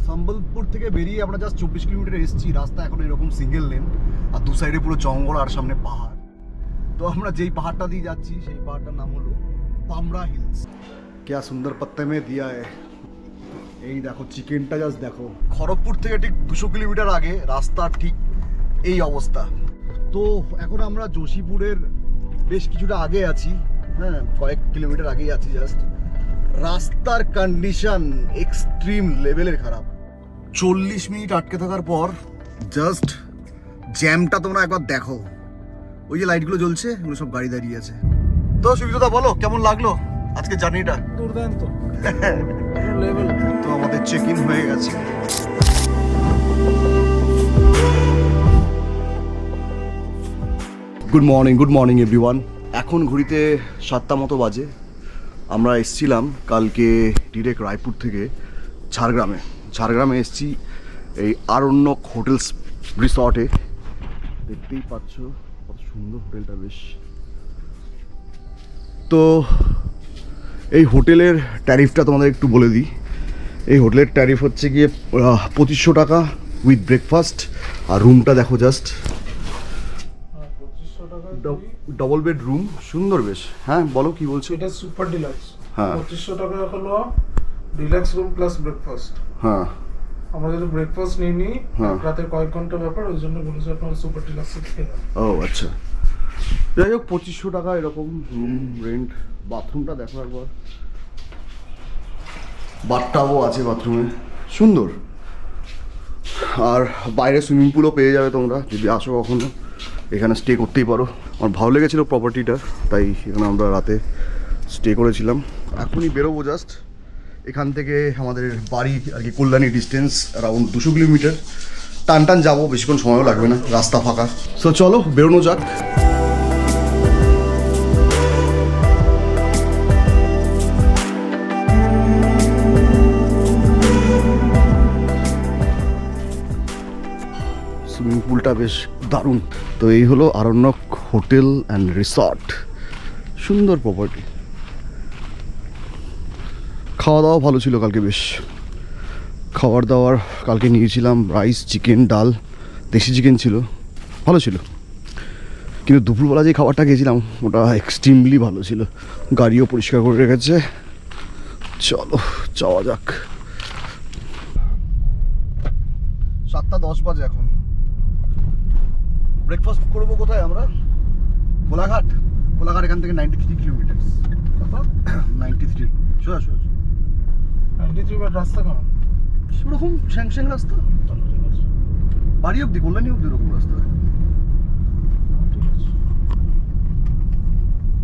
সম্বলপুর থেকে বেরিয়ে আমরা জাস্ট 24 কিলোমিটার এসেছি। রাস্তা এখন এরকম সিঙ্গেল লেন, আর দু সাইডে পুরো জঙ্গল আর সামনে পাহাড়। তো আমরা যেই পাহাড়টা দিয়ে যাচ্ছি সেই পাহাড়টার নাম হলো পামরা হিলস। क्या সুন্দর পত্তে মে দিয়া है। এই দেখো চিকেনটা, জাস্ট দেখো। খড়গপুর থেকে ঠিক 200 কিলোমিটার আগে রাস্তা ঠিক এই অবস্থা। তো এখন আমরা যোশীপুরের বেশ কিছুটা আগে আছি, হ্যাঁ কয়েক কিলোমিটার আগেই আছি জাস্ট। রাস্তার কন্ডিশন এক্সট্রিম লেভেলের খারাপ। 40 মিনিট আটকে থাকার পর জাস্ট জ্যামটা তোমরা একবার দেখো। ওই যে লাইটগুলো জ্বলছে, ওগুলো সব গাড়ি দাঁড়িয়ে আছে। তো সুবিধা বলো কেমন লাগলো আজকে জার্নিটা? দুর্দান্ত লেভেল। তো আমাদের চেক ইন হয়ে গেছে। Good morning everyone. এখন ঘড়িতে 7টা মতো বাজে। আমরা এসছিলাম কালকে ডিরেক্ট রায়পুর থেকে ঝাড়গ্রামে এসছি এই আরণ্যক হোটেলস রিসর্টে। দেখতেই পাচ্ছ কত সুন্দর হোটেলটা বেশ। তো এই হোটেলের ট্যারিফটা তোমাদের একটু বলে দিই। এই হোটেলের ট্যারিফ হচ্ছে গিয়ে 2500 টাকা উইথ ব্রেকফাস্ট। আর রুমটা দেখো জাস্ট, 2500 টাকা ডবল বেড রুম, সুন্দর বেশ। হ্যাঁ বলো কি বলছো? এটা সুপার ডিলাক্স। হ্যাঁ 2500 টাকা হলো ডিলাক্স রুম প্লাস ব্রেকফাস্ট। হ্যাঁ আমরা যদি ব্রেকফাস্ট নিই হ্যাঁ। রাতের কয়েক ঘন্টা ব্যাপার, ওই জন্য বলেছি আপনারা সুপার ডিলাক্স খেয়ে যান। ও আচ্ছা, যাই হোক 2500 টাকা এরকম রুম রেন্ট। বাথরুমটা দেখো একবার, বাথটাবও আছে বাথরুমে, সুন্দর। আর বাইরে সুইমিং পুলও পেয়ে যাবে তোমরা যদি আসো কখনো, এখানে স্টে করতেই পারো। আমার ভালো লেগেছিলো প্রপার্টিটা, তাই এখানে আমরা রাতে স্টে করেছিলাম। এখনই বেরোবো জাস্ট এখান থেকে। আমাদের বাড়ি আর কি কল্যাণী ডিস্টেন্স অ্যারাউন্ড 200 কিলোমিটার। টান যাবো, বেশিক্ষণ সময়ও লাগবে না, রাস্তা ফাঁকা। সো চলো বেরোনো যাক। সুইমিং পুলটা বেশ দারুণ। তো এই হলো আরণ্যক হোটেল অ্যান্ড রিসর্ট, সুন্দর প্রপার্টি। খাওয়া দাওয়া ভালো ছিল কালকে বেশ। খাবার দাবার কালকে নিয়েছিলাম রাইস, চিকেন, ডাল, দেশি চিকেন ছিল, ভালো ছিল। কিন্তু দুপুরবেলা যে খাবারটা খেয়েছিলাম ওটা এক্সট্রিমলি ভালো ছিল। গাড়িও পরিষ্কার করে রেখেছে। চলো যাওয়া যাক। 7:10 বাজে এখন। ব্রেকফাস্ট করবো কোথায় আমরা? কোলাঘাট এখান থেকে 93 কিলোমিটার। 93 সোজা 93 বার রাস্তা কেমন? সেরকম স্যাংস্যাং রাস্তা, বাড়ি অব্দি কল্যাণী অব্দি এরকম রাস্তা।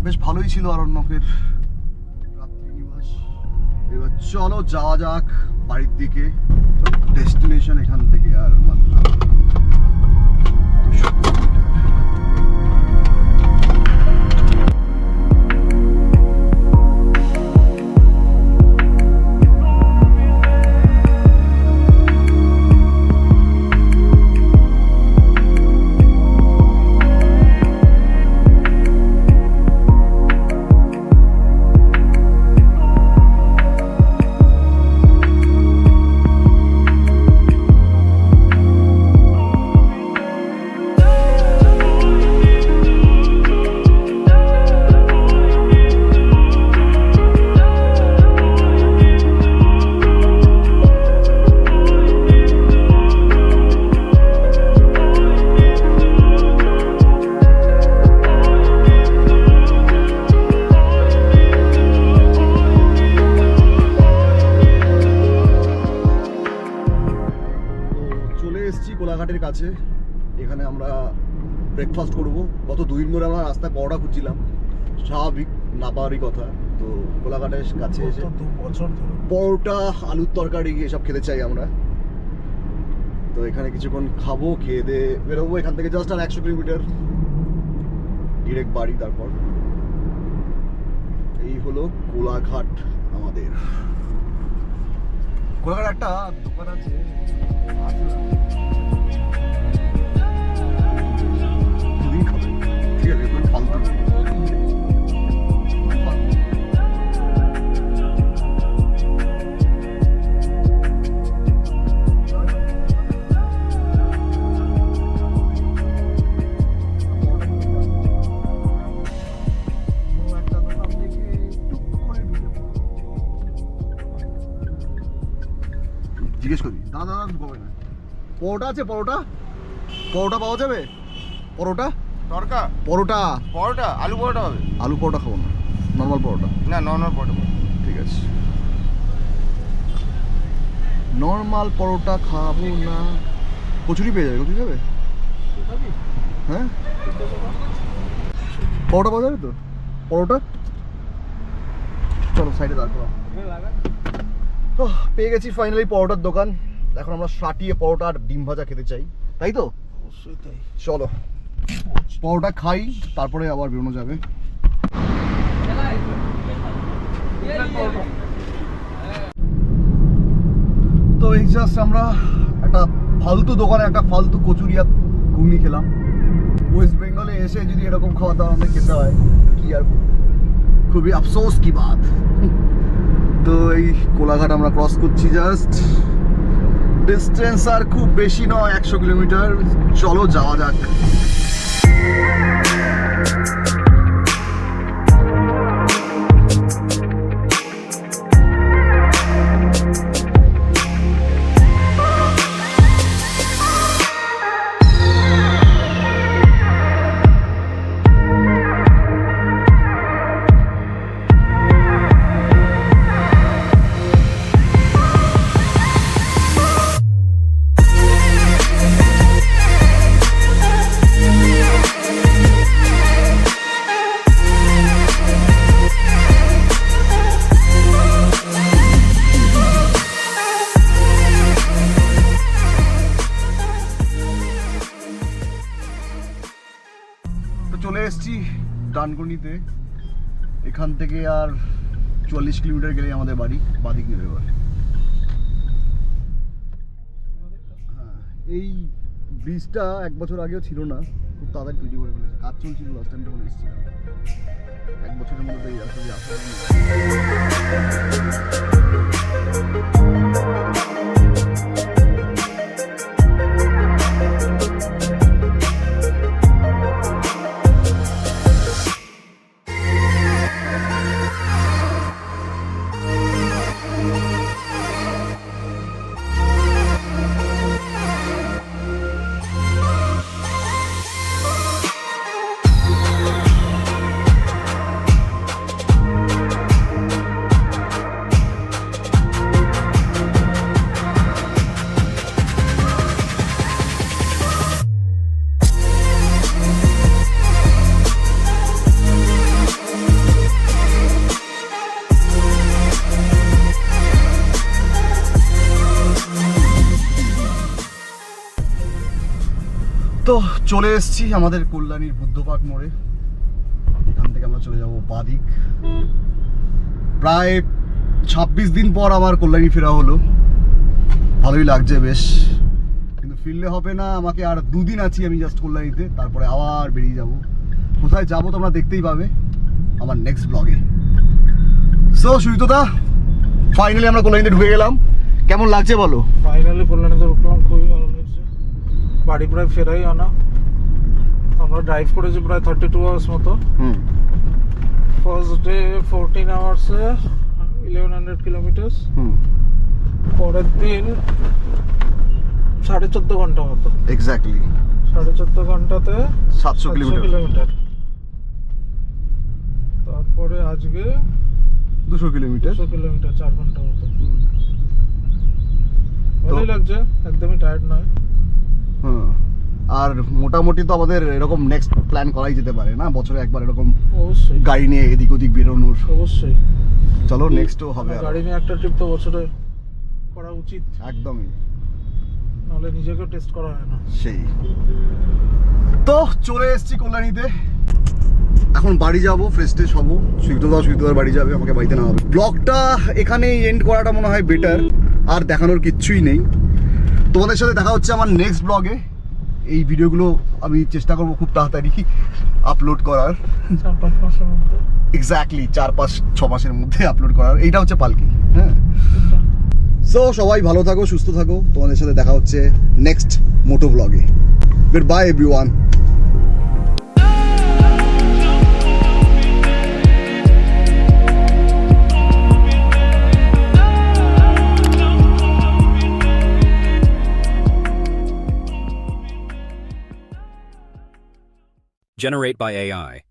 বেশ ভালোই ছিল আরণ্যকের রাত্রি নিবাস। এবার চলো যাওয়া যাক বাড়ির দিকে। ডেস্টিনেশন এখান থেকে আর মাত্র 200 কিলোমিটার। কোলাঘাটের কাছে। এখানে আমরা ব্রেকফাস্ট করব। গত 2 দিন ধরে আমরা রাস্তায় পরোটা খুঁজছিলাম, স্বাভাবিক না পাওয়ারই কথা। তো কোলাঘাটের কাছে এসে 2 বছর ধরে পরোটা, আলুর তরকারি এসব খেতে চাই আমরা। তো এখানে কিছুক্ষণ খাবো, খেয়ে দিয়ে বেরোবো এখান থেকে। জাস্ট আর 100 কিলোমিটার ডিরেক্ট বাড়ি। তারপর এই হলো কোলাঘাট আমাদের। কোলাঘাট একটা দোকান আছে, ঠিক আছে ফালতু। জিজ্ঞেস করি। দাদা কবে না পরোটা আছে? পরোটা পরোটা পাওয়া যাবে? পরোটা তরকা পরোটা পরোটা আলু পরোটা হবে। আলু পরোটা খাবো না, নর্মাল পরোটা। না নর্মাল পরোটা পাবে। ঠিক আছে, নর্মাল পরোটা খাবো না। কচুরি পেয়ে যাবে? কচুরি যাবে? হ্যাঁ পরোটা পাওয়া যাবে তো? পরোটা চলো সাইডে দাঁড় করাও। পেয়ে গেছি ফাইনালি পরোটার দোকান। এখন আমরা সাটিয়ে পরোটা আর ডিম ভাজা খেতে চাই, তাই তো? অবশ্যই তাই। চলো পরোটা খাই, তারপরে আবার বেরোনো যাবে। তো এই জাস্ট আমরা একটা ফালতু দোকানে একটা ফালতু কচুরি আর ঘুগনি খেলাম। ওয়েস্ট বেঙ্গলে এসে যদি এরকম খাওয়া দাওয়া আমাদের খেতে হয়, কি আর বলবো, খুবই আফসোস কি বাত। তো এই কোলাঘাট আমরা ক্রস করছি, জাস্ট ডিস্টেন্স আর খুব বেশি নয়, 100 কিলোমিটার। চলো যাওয়া যাক। চলে এসেছি ডানকুনিতে। এখান থেকে আর 40 কিলোমিটার গেলেই আমাদের বাড়ি। বাদিক নেবে এবার। হ্যাঁ, এই ব্রিজটা 1 বছর আগেও ছিল না, খুব তাড়াতাড়ি তৈরি করে ফেলেছে। কাজ চলছিল লাস্ট টাইম যখন এসেছি। 1 বছরের মধ্যে এই রাস্তা দিয়ে আসা তো চলে এসেছি আমাদের কল্যাণীর বুদ্ধ পার্ক মোড়ে। এখান থেকে আমরা চলে যাব বাদিক। প্রায় 26 দিন পর আমার কল্যাণী ফেরা হলো, ভালোই লাগছে বেশ। কিন্তু ফিরলে হবে না, আমাকে আর 2 দিন আছি আমি জাস্ট কল্যাণীতে, তারপরে আবার বেরিয়ে যাব। কোথায় যাবো তোমরা দেখতেই পাবে আমার নেক্সট ব্লগে। সো সুজিতদা, ফাইনালি আমরা কল্যাণীতে ঢুকে গেলাম। কেমন লাগছে বলো? ফাইনালি কল্যাণীতে উঠলাম, খুবই ভালো লাগছে। বাড়ি প্রায় ফেরাই আনা। আমরা ড্রাইভ করেছি প্রায় 32 আওয়ার্স মতো। First day 14 আওয়ার্সে 1100 kilometre. পরের দিন 14.5 ঘন্টা মতো। Exactly 14.5 ঘন্টাতে 700 kilometre. তারপরে আজকে 200 কিলোমিটার। 200 কিলোমিটার, 4 ঘন্টা মতো। ভালোই লাগছে, একদমই টায়ার্ড নয়। হ্যাঁ, আর মোটামুটি তো আমাদের এরকম নেক্সট প্ল্যান করাই যেতে পারে না, বছরে একবার এরকম অবশ্যই গাড়ি নিয়ে এদিক ওদিক বেরোনোর। অবশ্যই চলো নেক্সটও হবে আরো। গাড়ি নিয়ে একটা ট্রিপ তো বছরে করা উচিত, একদমই, নাহলে নিজেকেও টেস্ট করা হয় না। সেই তো চলে এসেছি কল্যাণীতে। এখন বাড়ি যাবো, ফ্রেশ ট্রেশ হবো। সুইতদার বাড়ি যাবে, আমাকে বাড়িতে না হবে। ব্লগটা এখানেই এন্ড করাটা মনে হয় বেটার, আর দেখানোর কিচ্ছুই নেই। তোমাদের সাথে দেখা হচ্ছে আমার নেক্সট ব্লগে। এই ভিডিওগুলো আমি চেষ্টা করবো খুব তাড়াতাড়ি আপলোড করার। 4-5 মাসের মধ্যে, এক্স্যাক্টলি 4-5-6 মাসের মধ্যে আপলোড করার। এইটা হচ্ছে পালকি। হ্যাঁ, সো সবাই ভালো থাকো, সুস্থ থাকো। তোমাদের সাথে দেখা হচ্ছে নেক্সট মোটো ব্লগে। Good bye everyone. Generate by AI.